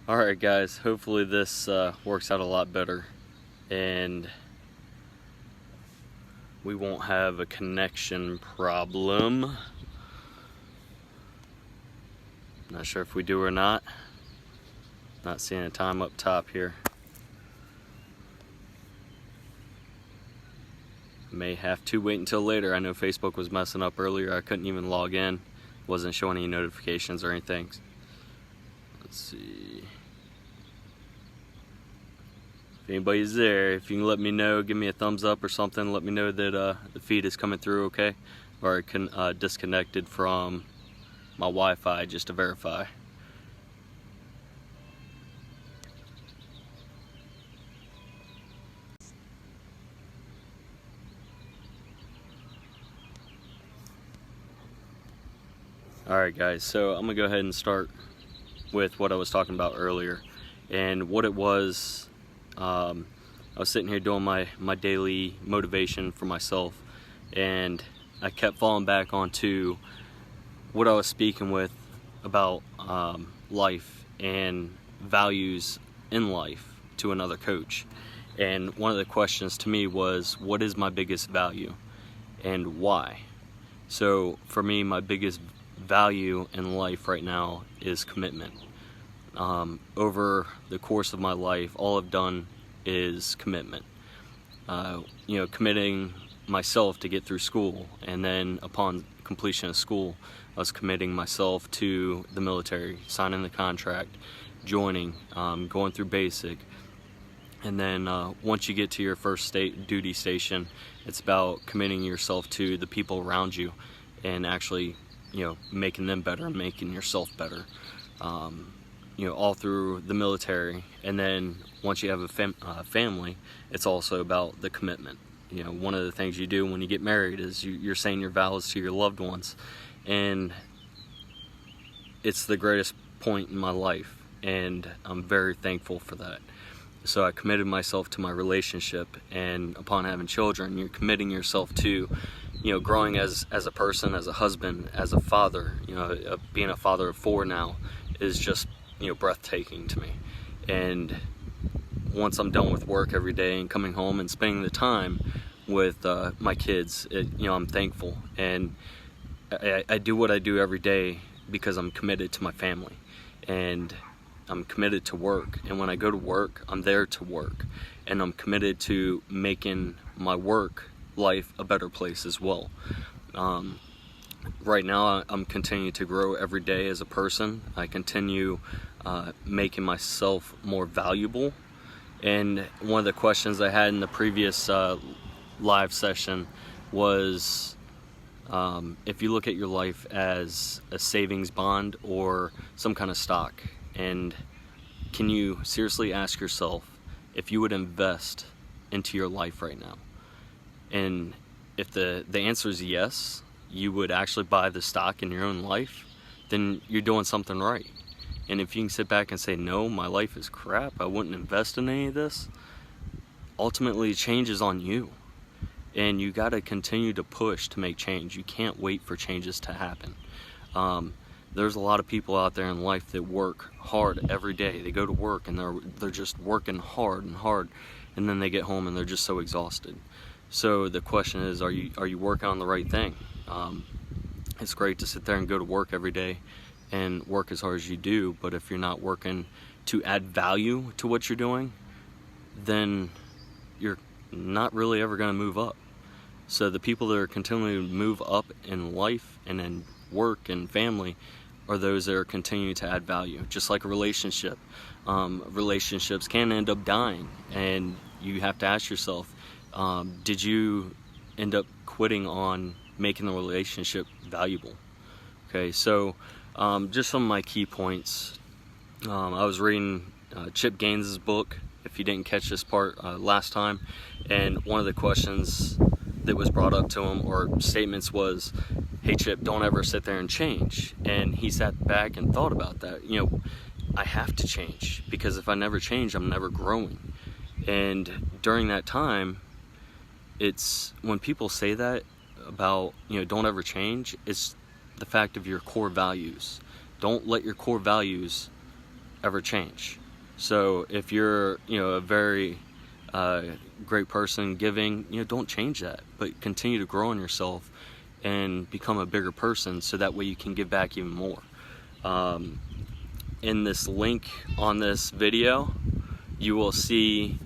Alright guys, hopefully this works out a lot better and we won't have a connection problem. Not sure if we do or not. Not seeing a time up top here. May have to wait until later. I know Facebook was messing up earlier. I couldn't even log in. Wasn't showing any notifications or anything. Let's see. If anybody's there, if you can let me know, give me a thumbs up or something, let me know that the feed is coming through okay, or it can disconnected from my Wi-Fi just to verify. Alright guys, so I'm gonna go ahead and start with what I was talking about earlier. And what it was, I was sitting here doing my daily motivation for myself, and I kept falling back onto what I was speaking with about life and values in life to another coach. And one of the questions to me was, what is my biggest value and why? So for me, my biggest value in life right now is commitment. Over the course of my life, all I've done is commitment. Committing myself to get through school, and then upon completion of school, I was committing myself to the military, signing the contract, joining, going through basic, and then once you get to your first duty station, it's about committing yourself to the people around you and actually making them better and making yourself better, all through the military. And then once you have a family, it's also about the commitment. One of the things you do when you get married is you're saying your vows to your loved ones, and it's the greatest point in my life, and I'm very thankful for that. So I committed myself to my relationship, and upon having children, you're committing yourself to growing as a person, as a husband, as a father. Being a father of 4 now is just breathtaking to me. And once I'm done with work every day and coming home and spending the time with my kids, I'm thankful. And I do what I do every day because I'm committed to my family, and I'm committed to work. And when I go to work, I'm there to work, and I'm committed to making my work life a better place as well. Right now I'm continuing to grow every day as a person. I continue making myself more valuable. And one of the questions I had in the previous live session was, if you look at your life as a savings bond or some kind of stock, and can you seriously ask yourself if you would invest into your life right now? And if the answer is yes, you would actually buy the stock in your own life, then you're doing something right. And if you can sit back and say, no, my life is crap, I wouldn't invest in any of this, ultimately change is on you. And you got to continue to push to make change. You can't wait for changes to happen. There's a lot of people out there in life that work hard every day. They go to work and they're just working hard and hard, and then they get home and they're just so exhausted. So the question is, are you working on the right thing? It's great to sit there and go to work every day and work as hard as you do, but if you're not working to add value to what you're doing, then you're not really ever going to move up. So the people that are continuing to move up in life and in work and family are those that are continuing to add value. Just like a relationship, relationships can end up dying, and you have to ask yourself, did you end up quitting on making the relationship valuable? Okay, so just some of my key points. I was reading Chip Gaines's book, if you didn't catch this part last time, and one of the questions that was brought up to him, or statements, was, hey Chip, don't ever sit there and change. And he sat back and thought about that. I have to change, because if I never change, I'm never growing. And during that time, it's when people say that about, don't ever change, it's the fact of your core values. Don't let your core values ever change. So if you're, a very great person, giving, don't change that, but continue to grow in yourself and become a bigger person, so that way you can give back even more. In this link on this video, you will see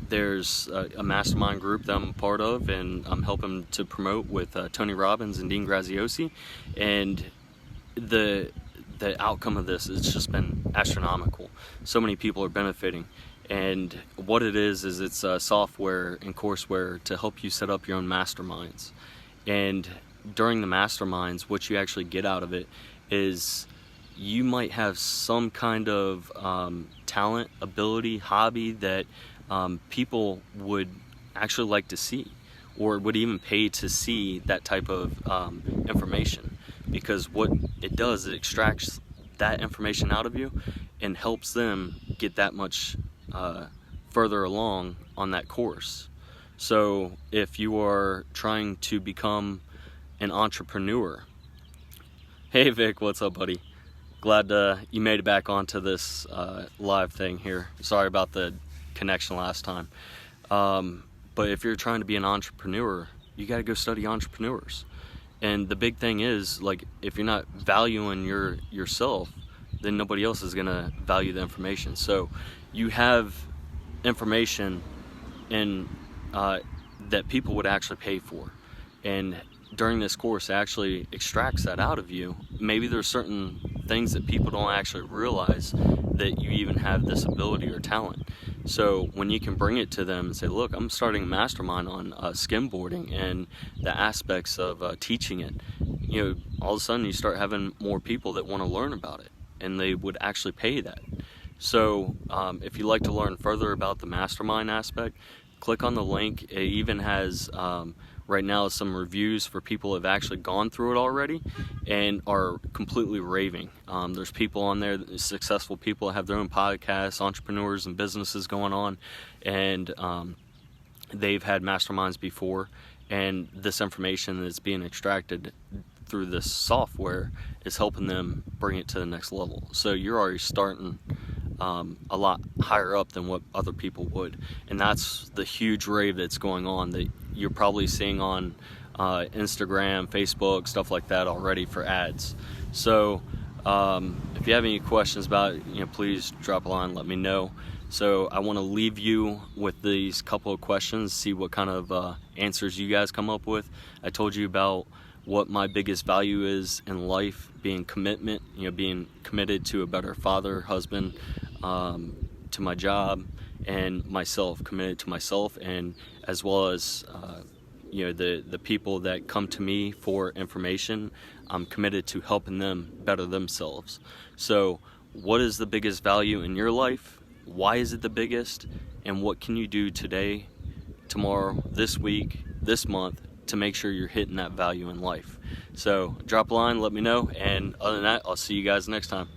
there's a mastermind group that I'm a part of, and I'm helping to promote with Tony Robbins and Dean Graziosi, and the outcome of this has just been astronomical. So many people are benefiting, and what it is it's software and courseware to help you set up your own masterminds. And during the masterminds, what you actually get out of it is you might have some kind of talent, ability, hobby that people would actually like to see, or would even pay to see that type of information, because what it does, it extracts that information out of you and helps them get that much further along on that course. So if you are trying to become an entrepreneur, hey Vic, what's up, buddy? Glad you made it back onto this live thing here. Sorry about the connection last time. But if you're trying to be an entrepreneur, you got to go study entrepreneurs. And the big thing is, like, if you're not valuing yourself, then nobody else is going to value the information. So you have information that people would actually pay for. And during this course, it actually extracts that out of you. Maybe there's certain things that people don't actually realize that you even have this ability or talent. So when you can bring it to them and say, look, I'm starting a mastermind on skimboarding and the aspects of teaching it, all of a sudden you start having more people that want to learn about it, and they would actually pay that. So if you'd like to learn further about the mastermind aspect, click on the link. It even has right now some reviews for people who have actually gone through it already and are completely raving. There's people on there, successful people that have their own podcasts, entrepreneurs and businesses going on, and they've had masterminds before, and this information that's being extracted through this software is helping them bring it to the next level. So you're already starting a lot higher up than what other people would, and that's the huge rave that's going on that you're probably seeing on Instagram, Facebook, stuff like that already for ads. So if you have any questions about it, please drop a line, let me know. So I want to leave you with these couple of questions, see what kind of answers you guys come up with. I told you about what my biggest value is in life, being commitment, being committed to a better father, husband, to my job, and myself, committed to myself, and as well as the people that come to me for information. I'm committed to helping them better themselves. So what is the biggest value in your life? Why is it the biggest? And what can you do today, tomorrow, this week, this month to make sure you're hitting that value in life? So drop a line, let me know, and other than that, I'll see you guys next time.